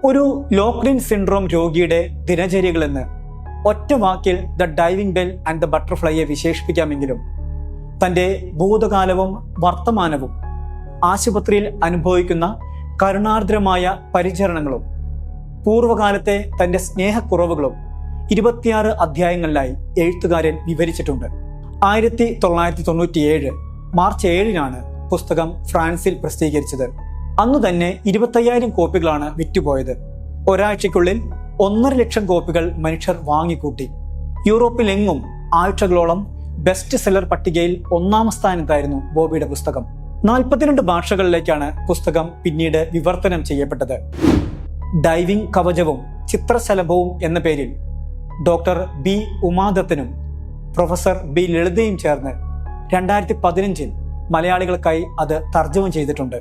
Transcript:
ഒരു locked in syndrome രോഗിയുടെ ദിനചര്യകളെന്ന് ഒറ്റ വാക്കിൽ the diving bell and the ബട്ടർഫ്ലൈയെ വിശേഷിപ്പിക്കാമെങ്കിലും തൻ്റെ ഭൂതകാലവും വർത്തമാനവും ആശുപത്രിയിൽ അനുഭവിക്കുന്ന കരുണാർദ്രമായ പരിചരണങ്ങളും പൂർവ്വകാലത്തെ തൻ്റെ സ്നേഹക്കുറവുകളും 26 അധ്യായങ്ങളിലായി എഴുത്തുകാരൻ വിവരിച്ചിട്ടുണ്ട്. 1997 മാർച്ച് 7-നാണ് പുസ്തകം ഫ്രാൻസിൽ പ്രസിദ്ധീകരിച്ചത്. അന്നു തന്നെ 25,000 കോപ്പികളാണ് വിറ്റുപോയത്. ഒരാഴ്ചയ്ക്കുള്ളിൽ 1.5 ലക്ഷം കോപ്പികൾ മനുഷ്യർ വാങ്ങിക്കൂട്ടി. യൂറോപ്പിലെങ്ങും ആഴ്ചകളോളം ബെസ്റ്റ് സെല്ലർ പട്ടികയിൽ 1-ാം സ്ഥാനത്തായിരുന്നു ബോബിയുടെ പുസ്തകം. 42 ഭാഷകളിലേക്കാണ് പുസ്തകം പിന്നീട് വിവർത്തനം ചെയ്യപ്പെട്ടത്. ഡൈവിംഗ് കവചവും ചിത്രശലഭവും എന്ന പേരിൽ ഡോക്ടർ ബി ഉമാദത്തനും പ്രൊഫസർ ബി ലളിതയും ചേർന്ന് 2015 മലയാളികൾക്കായി അത് തർജ്ജമ ചെയ്തിട്ടുണ്ട്.